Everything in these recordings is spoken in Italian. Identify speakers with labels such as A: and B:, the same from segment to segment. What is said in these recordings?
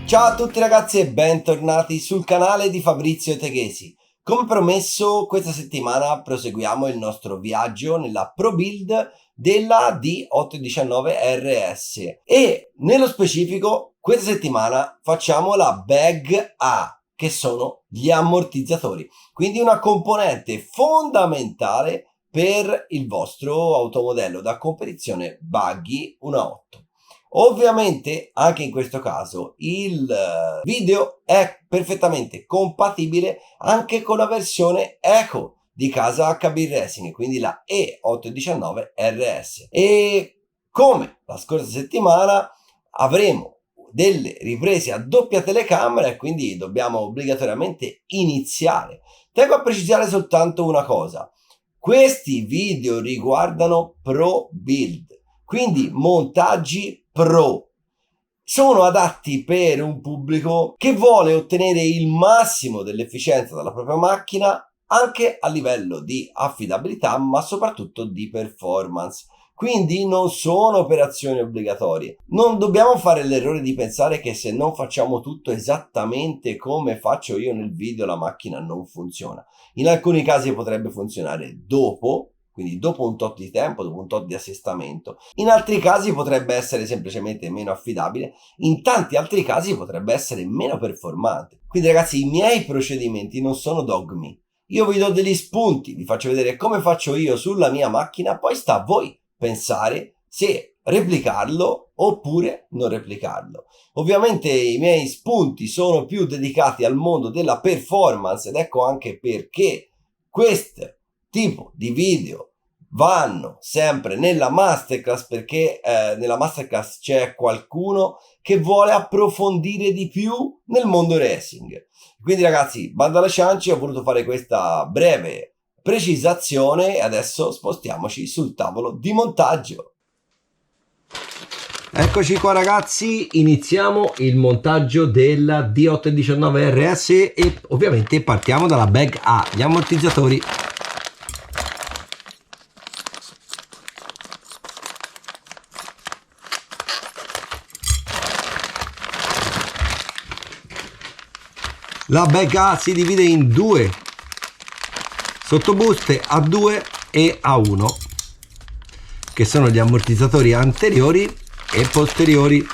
A: Ciao a tutti ragazzi e bentornati sul canale di Fabrizio Teghesi. Come promesso, questa settimana proseguiamo il nostro viaggio nella Pro Build della D819 RS e nello specifico questa settimana facciamo la Bag A, che sono gli ammortizzatori, quindi una componente fondamentale per il vostro automodello da competizione buggy 1.8. Ovviamente anche in questo caso il video è perfettamente compatibile anche con la versione Eco di casa HB Racing, quindi la E819 RS. E come la scorsa settimana avremo delle riprese a doppia telecamera e quindi dobbiamo obbligatoriamente iniziare. Tengo a precisare soltanto una cosa: questi video riguardano Pro Build, quindi montaggi pro. Sono adatti per un pubblico che vuole ottenere il massimo dell'efficienza dalla propria macchina anche a livello di affidabilità, ma soprattutto di performance. Quindi non sono operazioni obbligatorie. Non dobbiamo fare l'errore di pensare che se non facciamo tutto esattamente come faccio io nel video la macchina non funziona. In alcuni casi potrebbe funzionare dopo, quindi dopo un tot di tempo, dopo un tot di assestamento. In altri casi potrebbe essere semplicemente meno affidabile, in tanti altri casi potrebbe essere meno performante. Quindi ragazzi, i miei procedimenti non sono dogmi. Io vi do degli spunti, vi faccio vedere come faccio io sulla mia macchina, poi sta a voi pensare se replicarlo oppure non replicarlo. Ovviamente i miei spunti sono più dedicati al mondo della performance ed ecco anche perché questo tipo di video vanno sempre nella masterclass, perché nella masterclass c'è qualcuno che vuole approfondire di più nel mondo racing. Quindi ragazzi, bando alle ciance, ho voluto fare questa breve precisazione e adesso spostiamoci sul tavolo di montaggio. Eccoci qua ragazzi, iniziamo il montaggio della D819 RS e ovviamente partiamo dalla Bag A, gli ammortizzatori. La Bag A si divide in due sottobuste, A2 e A1, che sono gli ammortizzatori anteriori e posteriori.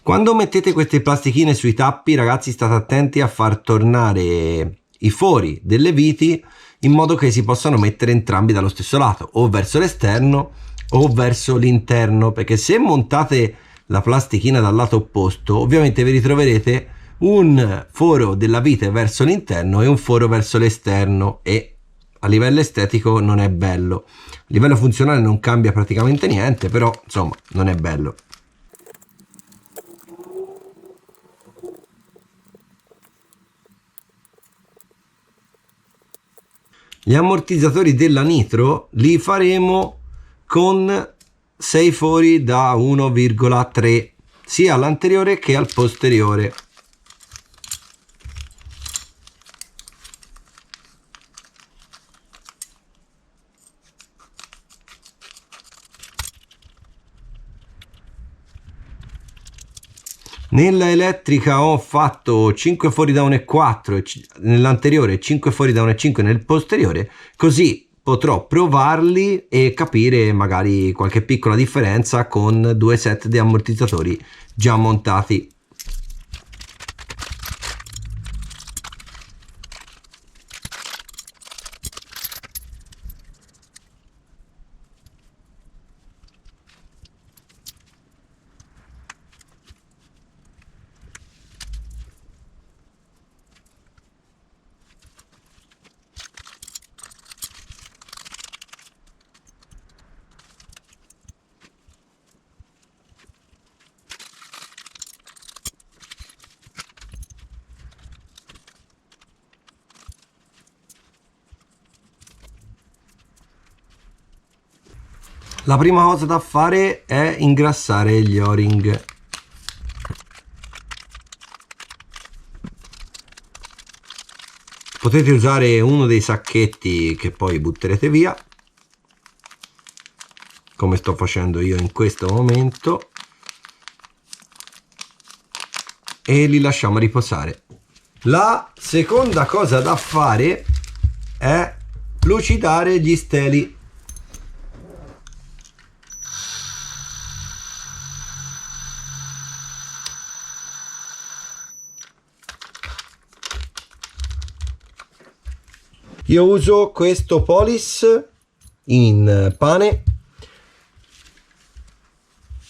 A: Quando mettete queste plastichine sui tappi, ragazzi, state attenti a far tornare i fori delle viti in modo che si possano mettere entrambi dallo stesso lato, o verso l'esterno o verso l'interno, perché se montate la plastichina dal lato opposto, ovviamente vi ritroverete un foro della vite verso l'interno e un foro verso l'esterno e a livello estetico non è bello. A livello funzionale non cambia praticamente niente, però insomma non è bello. Gli ammortizzatori della Nitro li faremo con 6 fori da 1,3 sia all'anteriore che al posteriore. Nella elettrica ho fatto 5 fori da 1,4 nell'anteriore e 5 fori da 1,5 nel posteriore, così potrò provarli e capire magari qualche piccola differenza con 2 set di ammortizzatori già montati. La prima cosa da fare è ingrassare gli o-ring. Potete usare uno dei sacchetti che poi butterete via, come sto facendo io in questo momento, e li lasciamo riposare. La seconda cosa da fare è lucidare gli steli. Io uso questo Polis in pane,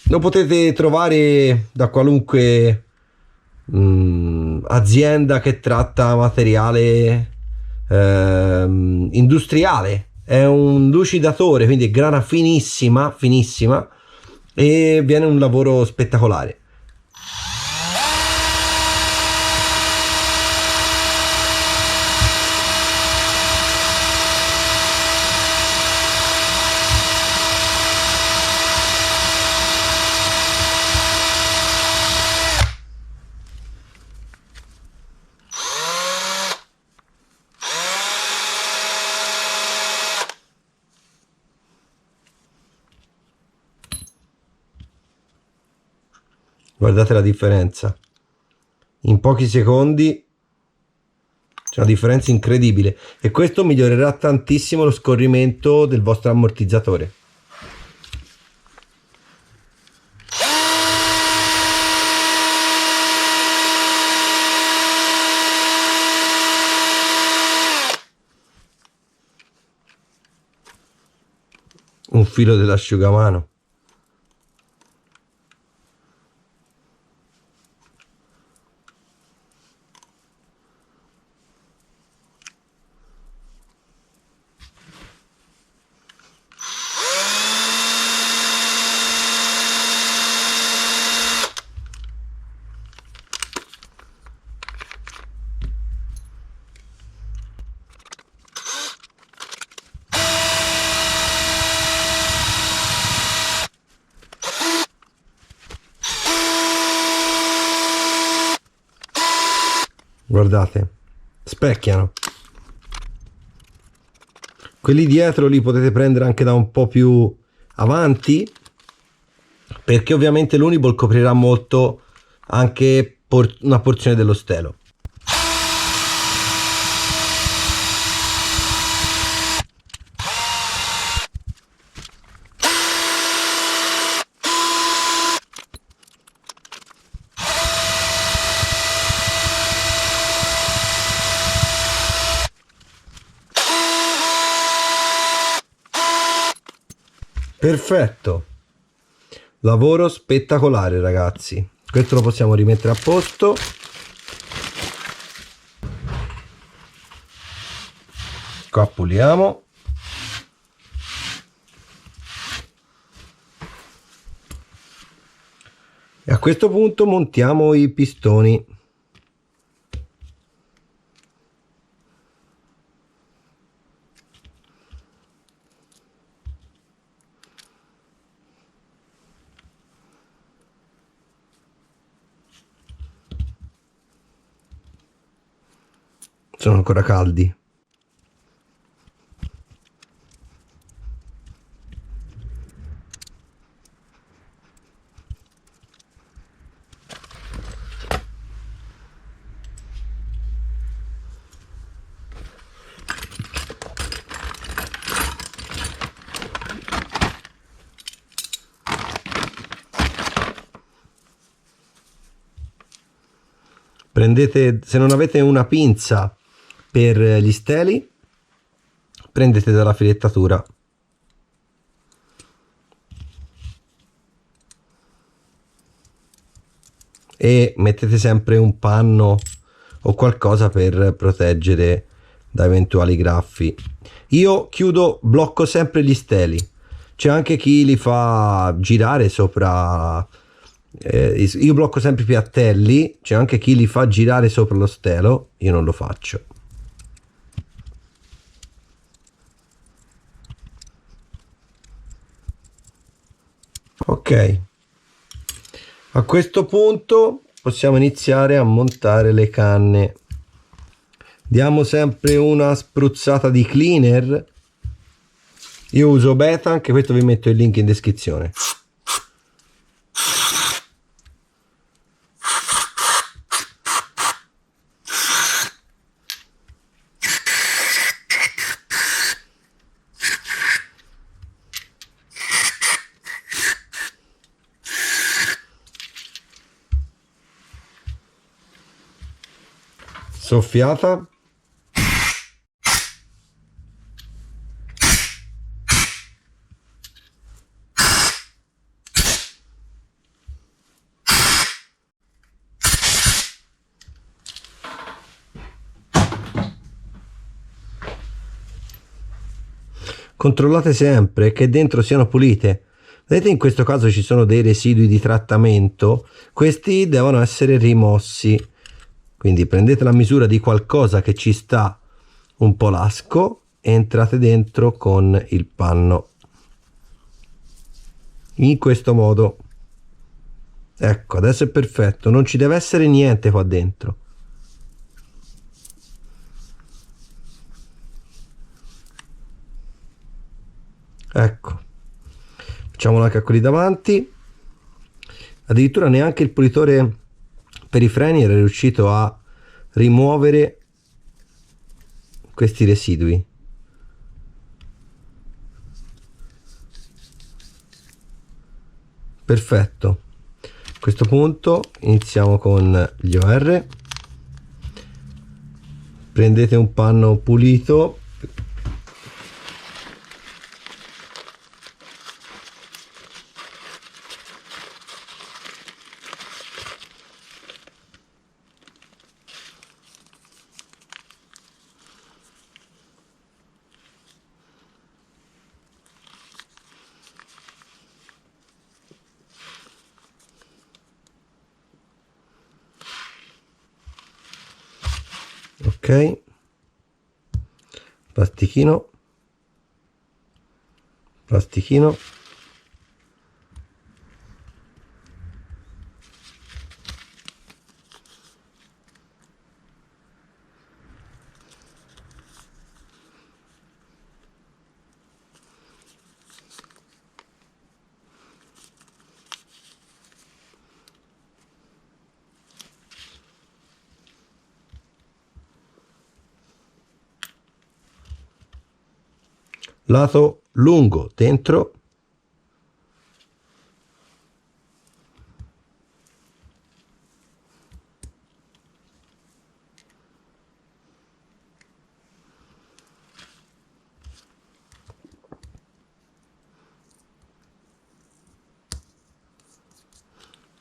A: lo potete trovare da qualunque azienda che tratta materiale industriale. È un lucidatore, quindi grana finissima, finissima, e viene un lavoro spettacolare. Guardate la differenza, in pochi secondi c'è una differenza incredibile, e questo migliorerà tantissimo lo scorrimento del vostro ammortizzatore. Un filo dell'asciugamano. Guardate, specchiano. Quelli dietro li potete prendere anche da un po' più avanti, perché ovviamente l'Uniball coprirà molto anche una porzione dello stelo. Perfetto, lavoro spettacolare ragazzi, questo lo possiamo rimettere a posto. Qua puliamo. E a questo punto montiamo i pistoni. sono ancora caldi. Prendete, se non avete una pinza per gli steli, prendete dalla filettatura. E mettete sempre un panno o qualcosa per proteggere da eventuali graffi. Io blocco sempre gli steli. C'è anche chi li fa girare sopra. Io blocco sempre i piattelli. C'è anche chi li fa girare sopra lo stelo. Io non lo faccio. Ok, a questo punto possiamo iniziare a montare le canne. Diamo sempre una spruzzata di cleaner. Io uso Beta, anche questo vi metto il link in descrizione. Soffiata. Controllate sempre che dentro siano pulite. Vedete, in questo caso ci sono dei residui di trattamento, questi devono essere rimossi. Quindi prendete la misura di qualcosa che ci sta un po' lasco e entrate dentro con il panno. In questo modo. Ecco, adesso è perfetto, non ci deve essere niente qua dentro. Ecco, facciamolo anche a quelli davanti. Addirittura neanche il pulitore per i freni era riuscito a rimuovere questi residui. Perfetto. A questo punto iniziamo con gli OR. Prendete un panno pulito. Ok, plastichino, plastichino, lato lungo dentro,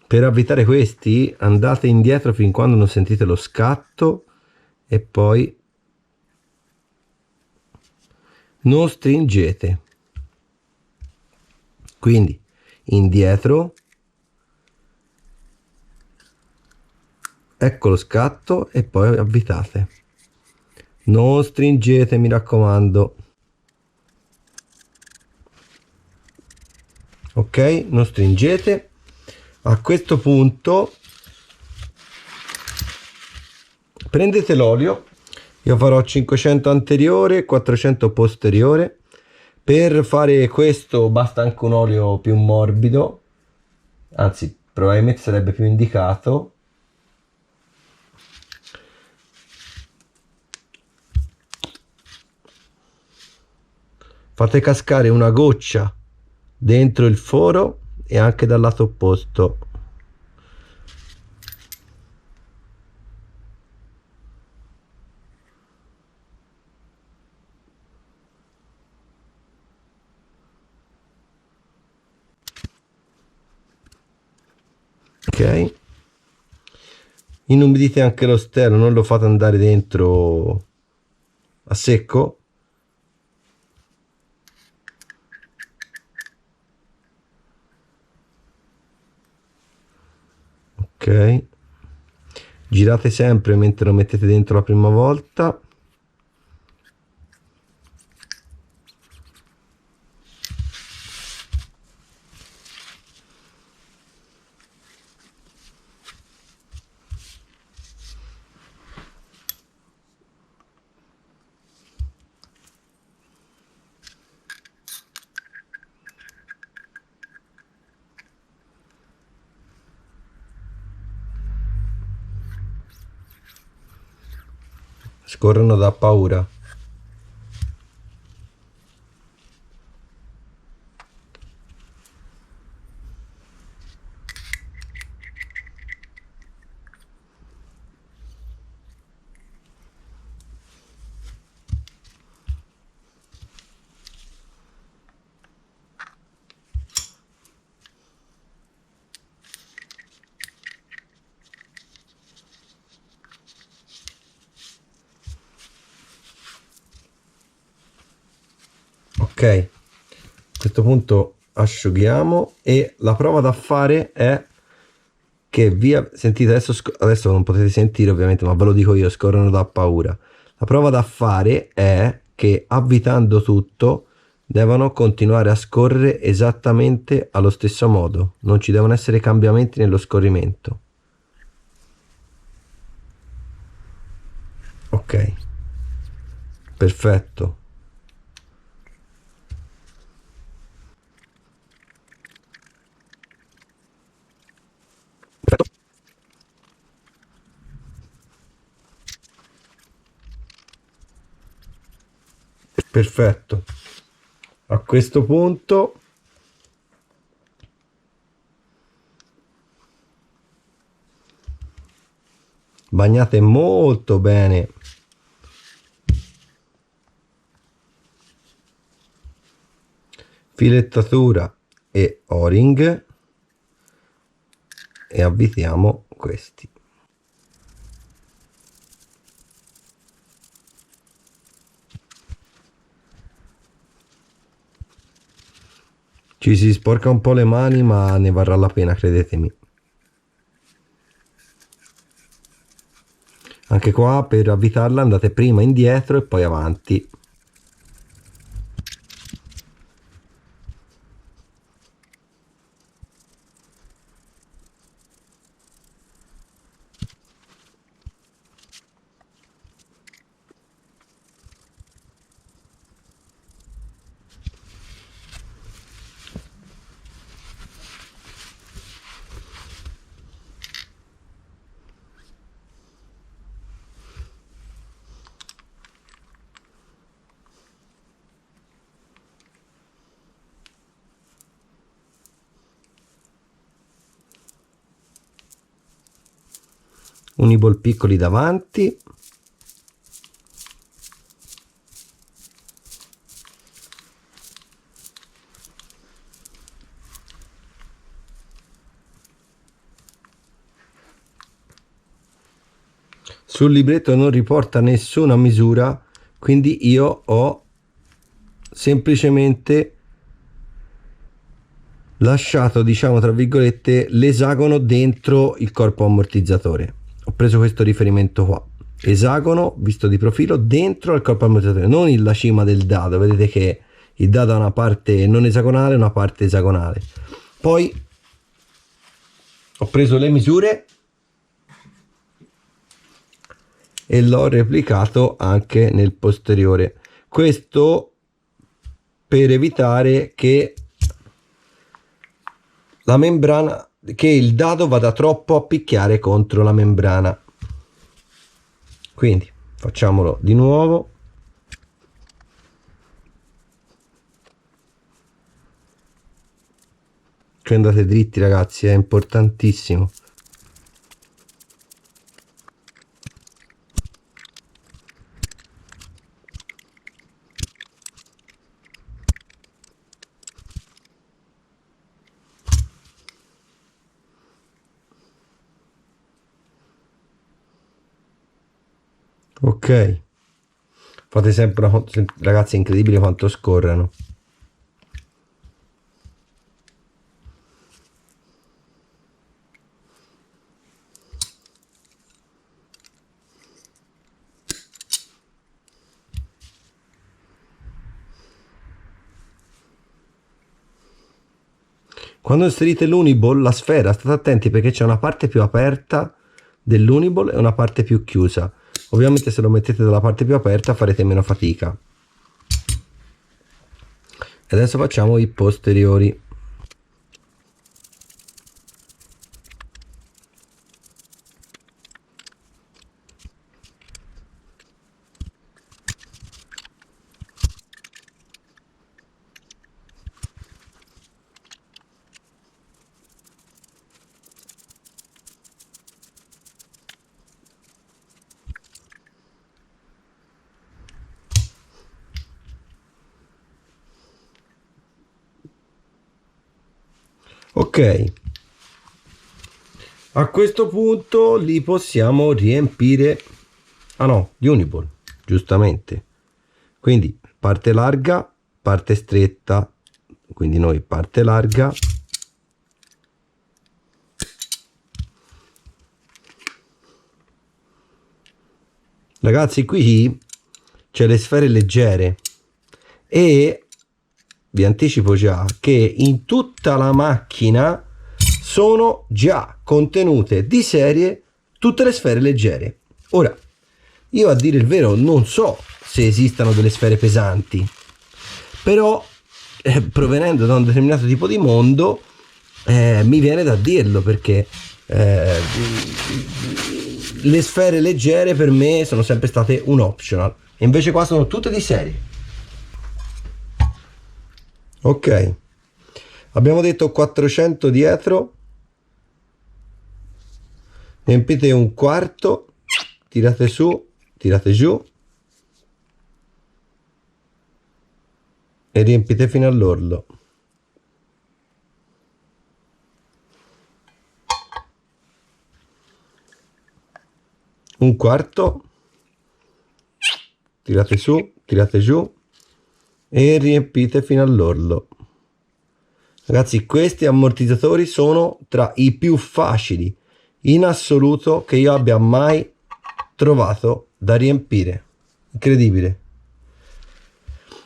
A: per avvitare questi andate indietro fin quando non sentite lo scatto e poi non stringete, quindi indietro, ecco lo scatto e poi avvitate, non stringete, mi raccomando. Ok, non stringete. A questo punto prendete l'olio, Io farò 500 anteriore e 400 posteriore. Per fare questo basta anche un olio più morbido, anzi probabilmente sarebbe più indicato. Fate cascare una goccia dentro il foro e anche dal lato opposto. Ok, inumidite anche lo sterno, non lo fate andare dentro a secco. Ok, girate sempre mentre lo mettete dentro la prima volta. Scorrono da paura. Ok, a questo punto asciughiamo e la prova da fare è che via, sentite adesso non potete sentire ovviamente, ma ve lo dico io, scorrono da paura. La prova da fare è che avvitando tutto devono continuare a scorrere esattamente allo stesso modo, non ci devono essere cambiamenti nello scorrimento. Ok, perfetto. Perfetto. Perfetto. A questo punto bagnate molto bene filettatura e o-ring e avvitiamo questi. Ci si sporca un po' le mani, ma ne varrà la pena, credetemi. Anche qua per avvitarla andate prima indietro e poi avanti. Uniball piccoli davanti. Sul libretto non riporta nessuna misura, quindi io ho semplicemente lasciato, diciamo tra virgolette, l'esagono dentro il corpo ammortizzatore. Ho preso questo riferimento qua, esagono visto di profilo dentro al corpo ammortizzatore, non la cima del dado. Vedete che il dado ha una parte non esagonale e una parte esagonale. Poi ho preso le misure e l'ho replicato anche nel posteriore. Questo per evitare che la membrana, che il dado vada troppo a picchiare contro la membrana. Quindi facciamolo di nuovo. Qui andate dritti ragazzi, è importantissimo. Ok, fate sempre ragazzi, è incredibile quanto scorrano. Quando inserite l'uniball, la sfera, state attenti perché c'è una parte più aperta dell'uniball e una parte più chiusa. Ovviamente se lo mettete dalla parte più aperta farete meno fatica. E adesso facciamo i posteriori. Ok, a questo punto li possiamo riempire. Ah no, di uniball, giustamente. Quindi parte larga, parte stretta. Quindi noi parte larga. Ragazzi, qui c'è le sfere leggere e vi anticipo già che in tutta la macchina sono già contenute di serie tutte le sfere leggere. Ora, io a dire il vero non so se esistano delle sfere pesanti, però provenendo da un determinato tipo di mondo mi viene da dirlo, perché le sfere leggere per me sono sempre state un optional, e invece qua sono tutte di serie. Ok, abbiamo detto 400 dietro, riempite un quarto, tirate su, tirate giù e riempite fino all'orlo. Un quarto, tirate su, tirate giù e riempite fino all'orlo. Ragazzi, questi ammortizzatori sono tra i più facili in assoluto che io abbia mai trovato da riempire. Incredibile.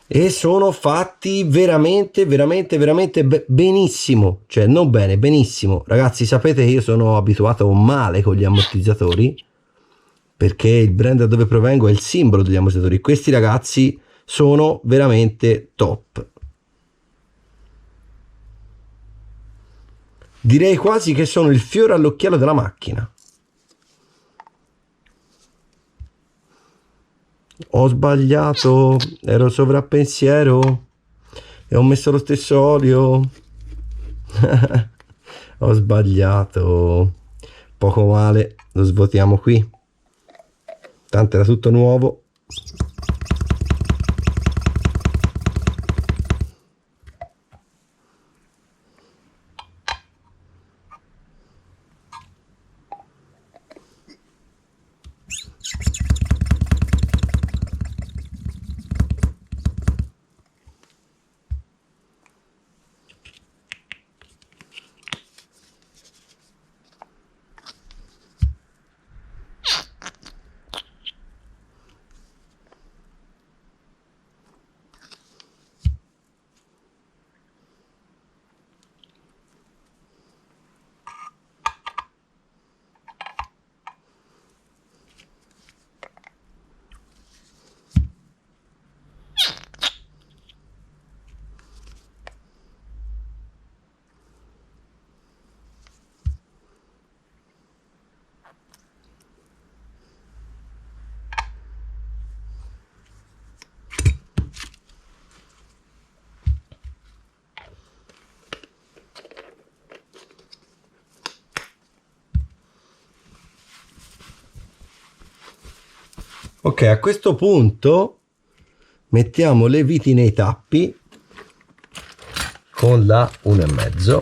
A: E sono fatti veramente benissimo, cioè non bene, benissimo. Ragazzi, sapete che io sono abituato male con gli ammortizzatori, perché il brand da dove provengo è il simbolo degli ammortizzatori. Questi ragazzi sono veramente top. Direi quasi che sono il fiore all'occhiello della macchina. Ho sbagliato, ero sovrappensiero e ho messo lo stesso olio. Ho sbagliato. Poco male, lo svuotiamo qui. Tanto era tutto nuovo. Ok, a questo punto mettiamo le viti nei tappi con la 1,5.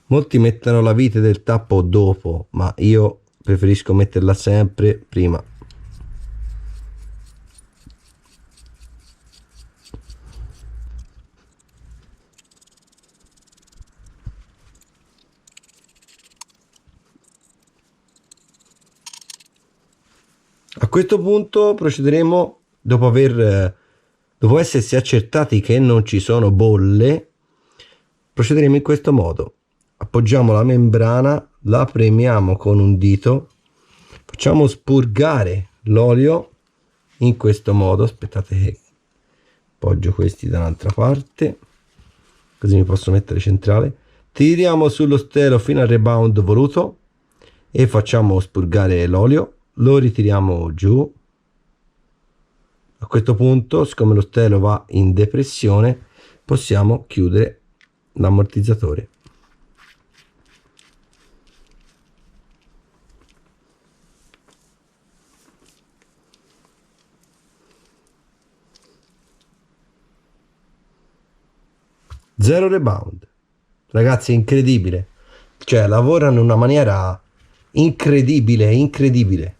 A: Molti mettono la vite del tappo dopo, ma io preferisco metterla sempre prima. A questo punto procederemo, dopo essersi accertati che non ci sono bolle, procederemo in questo modo. Appoggiamo la membrana, la premiamo con un dito, facciamo spurgare l'olio in questo modo. Aspettate che appoggio questi da un'altra parte, così mi posso mettere centrale. Tiriamo sullo stelo fino al rebound voluto e facciamo spurgare l'olio. Lo ritiriamo giù. A questo punto, siccome lo stelo va in depressione, possiamo chiudere l'ammortizzatore. Zero rebound. Ragazzi, è incredibile. Cioè, lavorano in una maniera incredibile, incredibile.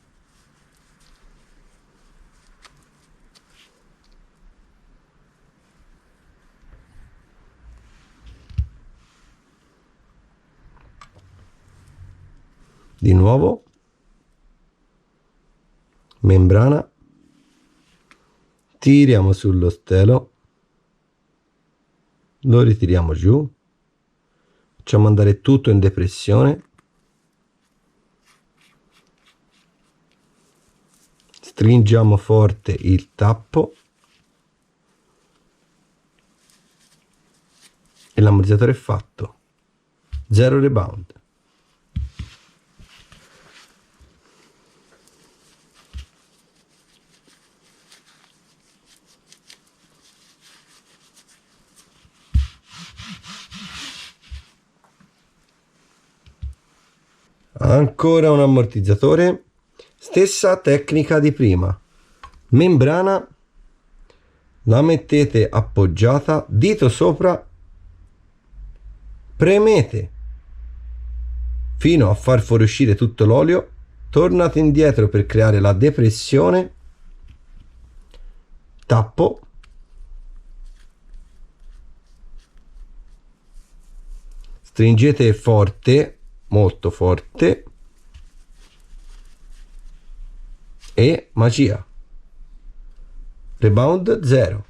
A: Di nuovo, membrana, tiriamo sullo stelo, lo ritiriamo giù, facciamo andare tutto in depressione, stringiamo forte il tappo e l'ammortizzatore è fatto. Zero rebound. Ancora un ammortizzatore, stessa tecnica di prima. Membrana, la mettete appoggiata, dito sopra, premete fino a far fuoriuscire tutto l'olio, tornate indietro per creare la depressione, tappo, stringete forte, molto forte, e magia. Rebound 0.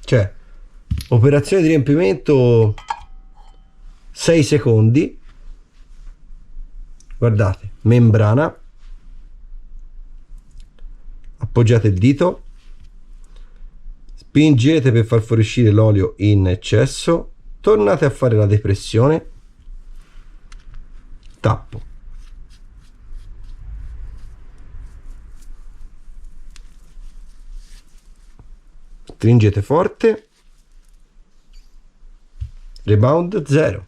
A: Cioè, operazione di riempimento 6 secondi. Guardate, membrana, appoggiate il dito, spingete per far fuoriuscire l'olio in eccesso, tornate a fare la depressione, tappo. Stringete forte, rebound 0.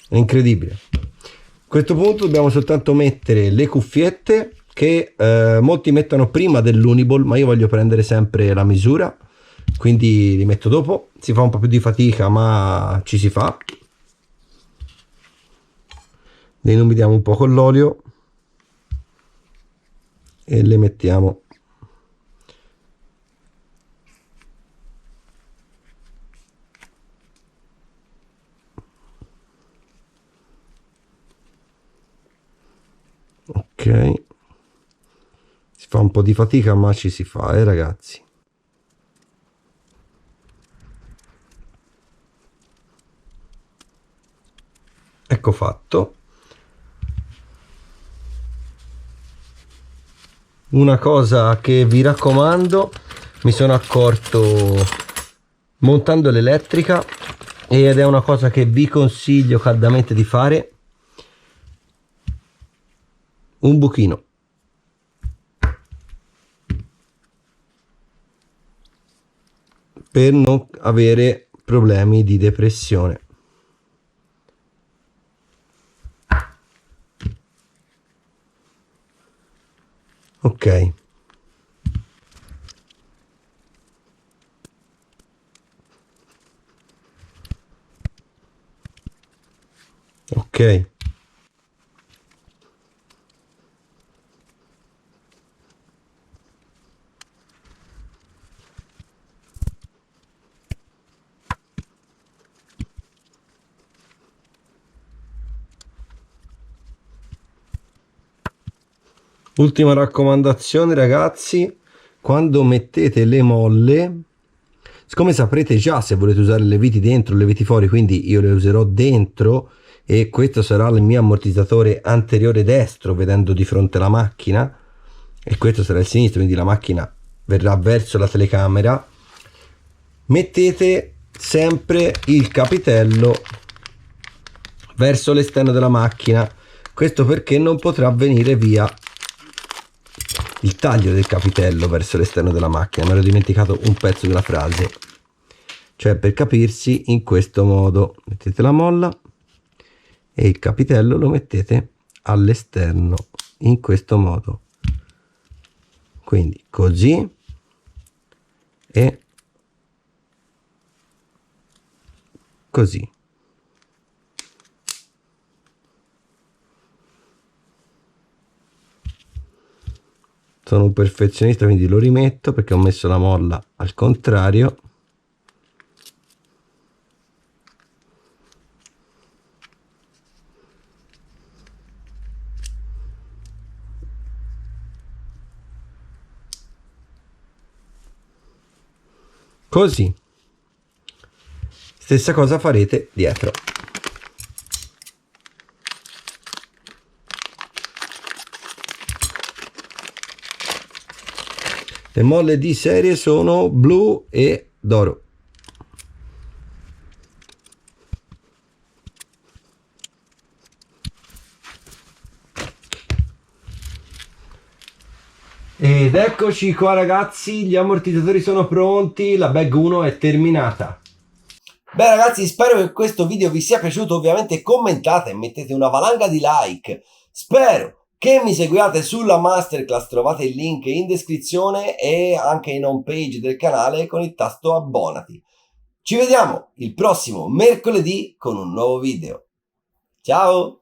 A: È incredibile. A questo punto dobbiamo soltanto mettere le cuffiette che molti mettono prima dell'Uniball, ma io voglio prendere sempre la misura, quindi li metto dopo. Si fa un po' più di fatica, ma ci si fa. Le inumidiamo un po' con l'olio e le mettiamo . Ok, si fa un po' di fatica, ma ci si fa, ragazzi. Ecco fatto. Una cosa che vi raccomando, mi sono accorto montando l'elettrica, ed è una cosa che vi consiglio caldamente di fare: un buchino. Per non avere problemi di depressione. Ok. Ok. Ultima raccomandazione, ragazzi, quando mettete le molle, siccome saprete già se volete usare le viti dentro o le viti fuori, quindi io le userò dentro e questo sarà il mio ammortizzatore anteriore destro vedendo di fronte la macchina e questo sarà il sinistro, quindi la macchina verrà verso la telecamera. Mettete sempre il capitello verso l'esterno della macchina, questo perché non potrà venire via il taglio del capitello verso l'esterno della macchina. Mi ero dimenticato un pezzo della frase, cioè per capirsi in questo modo mettete la molla e il capitello lo mettete all'esterno in questo modo, quindi così e così. Sono un perfezionista, quindi lo rimetto perché ho messo la molla al contrario. Così. Stessa cosa farete dietro. Le molle di serie sono blu e d'oro. Ed eccoci qua ragazzi, gli ammortizzatori sono pronti, la bag 1 è terminata. Beh ragazzi, spero che questo video vi sia piaciuto, ovviamente commentate e mettete una valanga di like. Spero che mi seguiate sulla masterclass, trovate il link in descrizione e anche in home page del canale con il tasto abbonati. Ci vediamo il prossimo mercoledì con un nuovo video. Ciao!